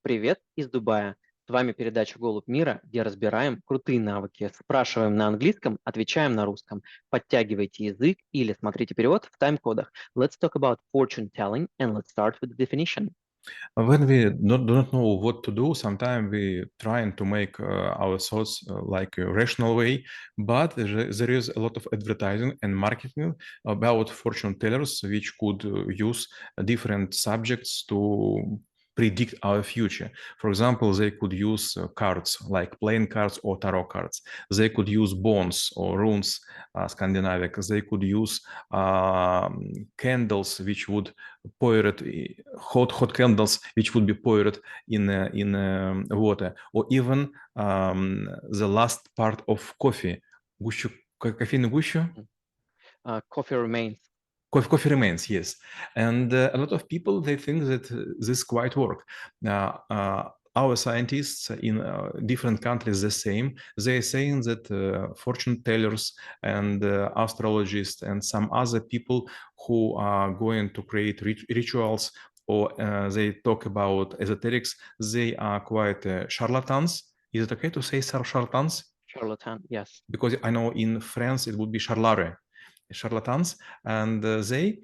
Привет из Дубая. С вами передача «Голубь мира», где разбираем крутые навыки. Спрашиваем на английском, отвечаем на русском. Подтягивайте язык или смотрите перевод в тайм-кодах. Let's talk about fortune telling and let's start with the definition. When we do not know what to do, sometimes we trying to make our thoughts like a rational way, but there is a lot of advertising and marketing about fortune tellers, which could use different subjects to predict our future. For example, they could use cards like playing cards or tarot cards. They could use bonds or runes, Scandinavic. They could use candles, which would pour it hot candles which would be poured in water, or even the last part of coffee, гущу, кофейную гущу. Coffee remains. Coffee remains, yes, and a lot of people they think that this quite work. Our scientists in different countries the same. They're saying that fortune tellers and astrologists and some other people who are going to create rituals or they talk about esoterics, they are quite charlatans. Is it okay to say charlatans? Charlatan, yes. Because I know in France it would be charlatans, and they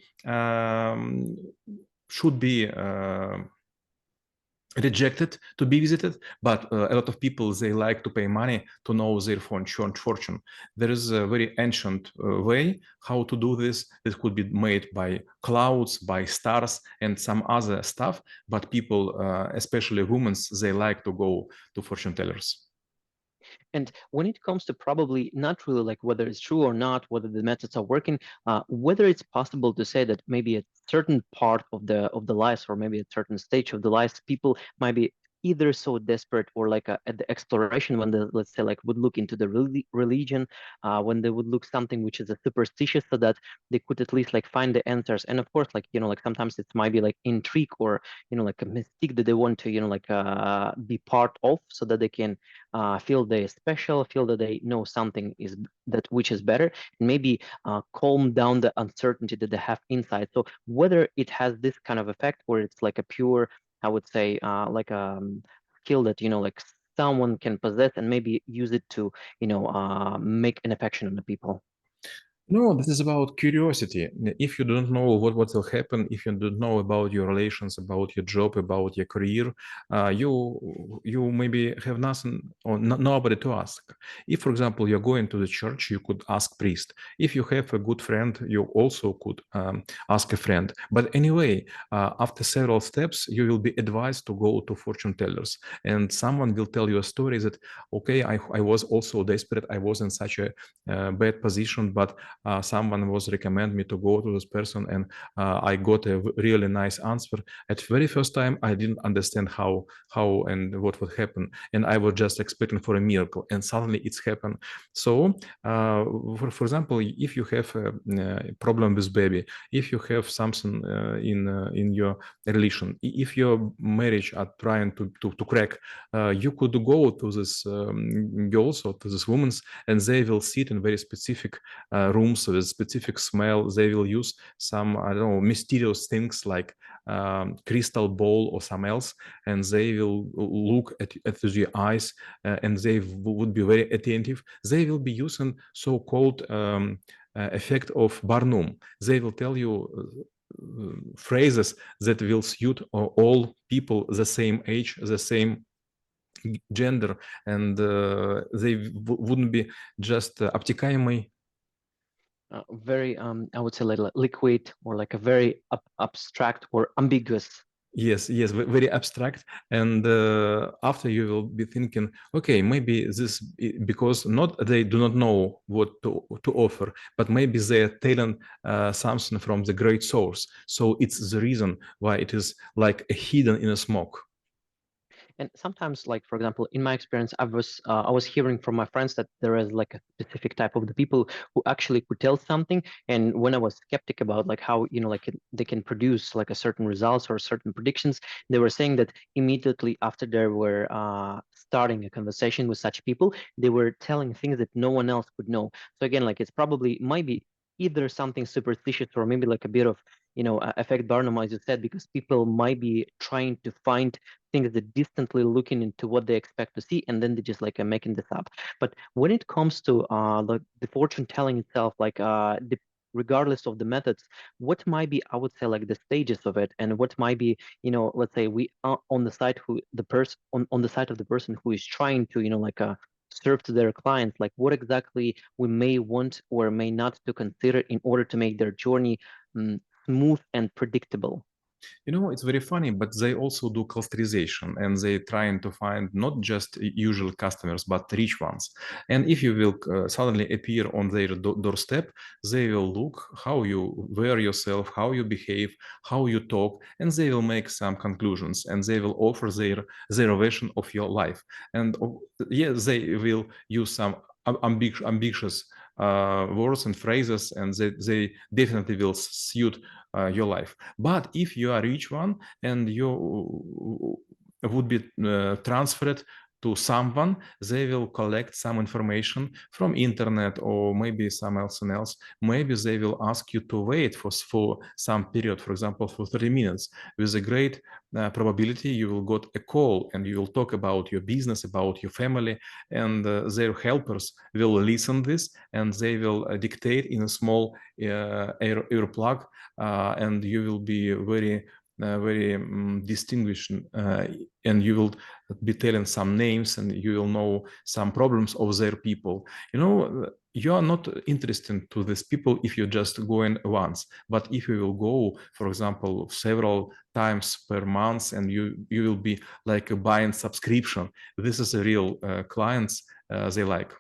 should be rejected to be visited, but a lot of people they like to pay money to know their fortune. There is a very ancient way how to do this. It could be made by clouds, by stars, and some other stuff. But people, especially women, they like to go to fortune tellers. And when it comes to probably not really like whether it's true or not, whether the methods are working, whether it's possible to say that maybe a certain part of the lives or maybe a certain stage of the lives, people might be either so desperate or like at the exploration when they, let's say, like would look into the religion, when they would look something which is a superstitious, so that they could at least like find the answers. And of course, like like sometimes it might be like intrigue or like a mystique that they want to like be part of, so that they can feel they're special, feel that they know something is that which is better, and maybe calm down the uncertainty that they have inside. So whether it has this kind of effect or it's like a pure, I would say, like a skill that like someone can possess and maybe use it to make an affection on the people. No, this is about curiosity. If you don't know what will happen, if you don't know about your relations, about your job, about your career, you maybe have nothing or nobody to ask. If, for example, you're going to the church, you could ask priest. If you have a good friend, you also could ask a friend. But anyway, after several steps, you will be advised to go to fortune tellers, and someone will tell you a story that, okay, I was also desperate. I was in such a bad position, but someone was recommend me to go to this person, and I got a really nice answer. At very first time, I didn't understand how and what would happen, and I was just expecting for a miracle, and suddenly it's happened. So, for example, if you have a problem with baby, if you have something in your relation, if your marriage are trying to crack, you could go to this girls or to this women, and they will sit in very specific rooms with specific smell. They will use some, I don't know, mysterious things like crystal ball or some else, and they will look at your eyes, and they would be very attentive. They will be using so-called effect of Barnum. They will tell you phrases that will suit all people the same age, the same gender, and they wouldn't be just обтекаемый. Very, I would say, like liquid or like a very abstract or ambiguous. Yes, yes, very abstract. And after you will be thinking, okay, maybe this because not they do not know what to offer, but maybe they are telling something from the great source. So it's the reason why it is like a hidden in a smoke. And sometimes, like for example, in my experience, I was hearing from my friends that there is like a specific type of the people who actually could tell something. And when I was skeptic about like how like they can produce like a certain results or certain predictions, they were saying that immediately after they were starting a conversation with such people, they were telling things that no one else would know. So again, like it's probably might be either something superstitious or maybe like a bit of effect Barnum, as you said, because people might be trying to find things that distantly looking into what they expect to see, and then they just like making this up. But when it comes to the fortune telling itself, regardless of the methods, what might be, I would say, like the stages of it, and what might be, let's say we are on the side who the person on the side of the person who is trying to, serve to their clients, like what exactly we may want or may not to consider in order to make their journey smooth and predictable. It's very funny, but they also do clusterization, and they trying to find not just usual customers, but rich ones. And if you will suddenly appear on their doorstep, they will look how you wear yourself, how you behave, how you talk, and they will make some conclusions, and they will offer their version of your life. And yes, they will use some ambitious words and phrases, and they definitely will suit your life. But if you are rich one and you would be transferred to someone, they will collect some information from internet or maybe something else. Maybe they will ask you to wait for some period, for example, for 30 minutes. With a great probability, you will get a call and you will talk about your business, about your family, and their helpers will listen this and they will dictate in a small ear plug, and you will be very distinguished, and you will be telling some names and you will know some problems of their people. You are not interested to these people if you're just going once, but if you will go, for example, several times per month, and you will be like a buying subscription, this is a real clients they like.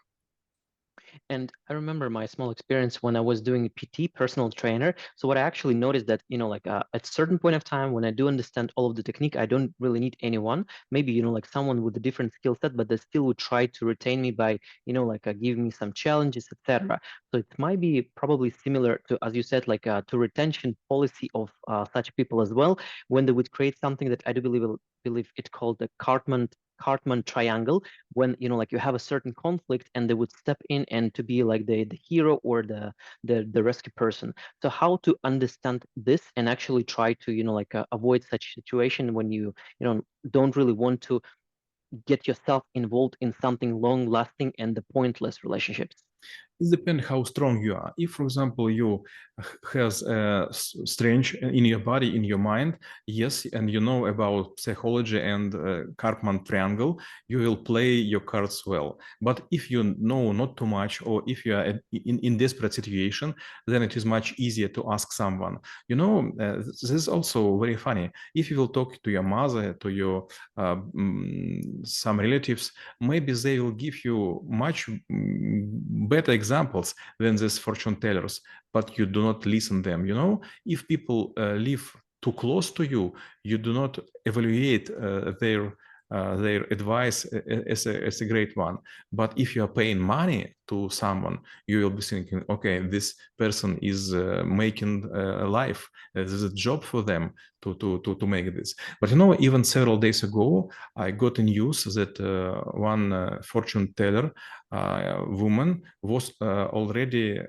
And I remember my small experience when I was doing a PT, personal trainer. So what I actually noticed that, at a certain point of time, when I do understand all of the technique, I don't really need anyone. Maybe, like someone with a different skill set, but they still would try to retain me by, give me some challenges, etc. So it might be probably similar to, as you said, to retention policy of such people as well, when they would create something that I do believe it called the Cartman triangle, when you have a certain conflict and they would step in and to be like the hero or the rescue person. So how to understand this and actually try to avoid such situation when you don't really want to get yourself involved in something long lasting and the pointless relationships. It depends how strong you are. If, for example, you has a strange in your body, in your mind, yes, and you know about psychology and Karpman triangle, you will play your cards well. But if you know not too much, or if you are in desperate situation, then it is much easier to ask someone. This is also very funny. If you will talk to your mother, to your some relatives, maybe they will give you much better examples than these fortune tellers, but you do not listen them. If people live too close to you, you do not evaluate their advice as a great one. But if you are paying money to someone, you will be thinking, okay, this person is making a life. This is a job for them to make this. But even several days ago, I got a news that one fortune teller woman was already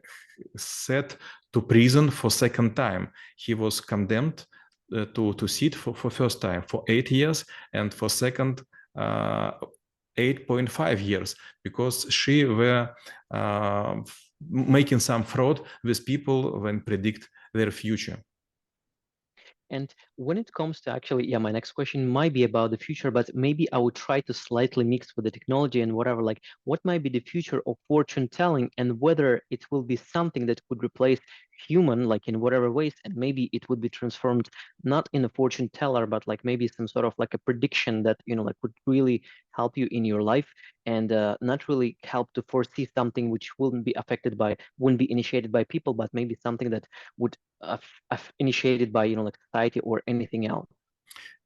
set to prison for second time. He was condemned to sit for first time for 8 years, and for second 8.5 years, because she were making some fraud with people when predict their future. And when it comes to actually, yeah, my next question might be about the future, but maybe I would try to slightly mix with the technology and whatever, like what might be the future of fortune telling and whether it will be something that could replace human, like in whatever ways, and maybe it would be transformed not in a fortune teller, but like maybe some sort of like a prediction that, like would really help you in your life and not really help to foresee something which wouldn't be initiated by people, but maybe something that would initiated by like society or anything else.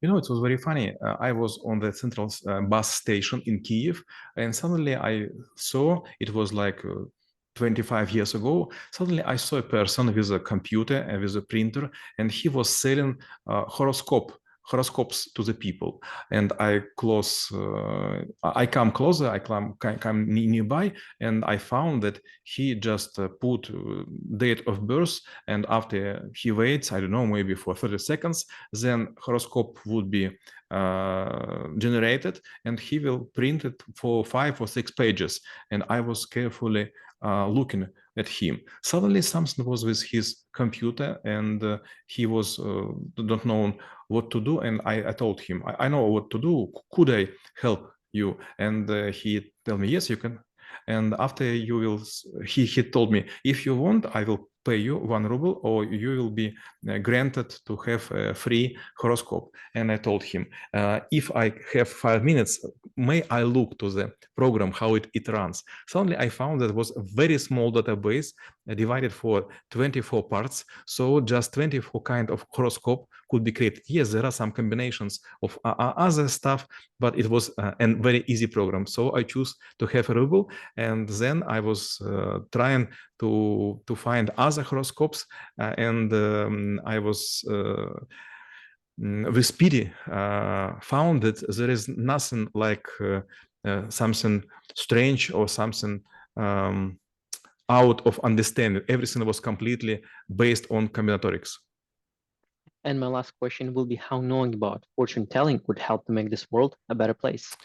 It was very funny. I was on the central bus station in Kiev, and suddenly I saw, it was like 25 years ago, suddenly I saw a person with a computer and with a printer, and he was selling horoscope horoscopes to the people, and I come closer, I come nearby, and I found that he just put date of birth, and after he waits, I don't know, maybe for 30 seconds, then horoscope would be generated, and he will print it for 5 or 6 pages. And I was carefully looking at him. Suddenly something was with his computer, and he was don't know what to do. And I told him, I know what to do. Could I help you? And he told me, yes, you can. And after you will, he told me, if you want, I will pay you 1 ruble, or you will be granted to have a free horoscope. And I told him, if I have 5 minutes, may I look to the program, how it runs? Suddenly I found that it was a very small database divided for 24 parts. So just 24 kind of horoscope could be created. Yes, there are some combinations of other stuff, but it was a very easy program. So I choose to have a ruble, and then I was trying to find other horoscopes, and I was with Speedy found that there is nothing like something strange or something out of understanding. Everything was completely based on combinatorics. And my last question will be how knowing about fortune telling would help to make this world a better place.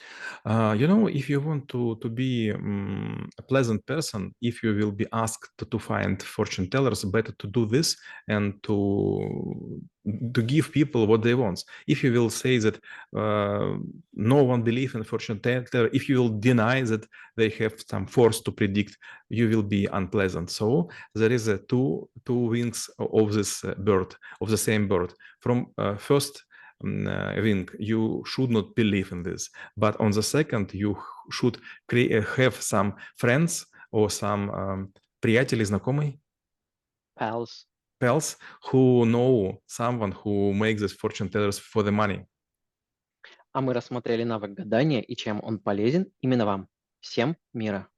If you want to be a pleasant person, if you will be asked to find fortune tellers, better to do this and to give people what they want. If you will say that no one believes in fortune teller, if you will deny that they have some force to predict, you will be unpleasant. So there is a two wings of this bird, of the same bird. From first wing, you should not believe in this, but on the second, you should have some friends or some приятели, знакомые, Pals. pals, who know someone who makes these fortune tellers for the money. А мы рассмотрели навык гадания и чем он полезен именно вам. Всем мира!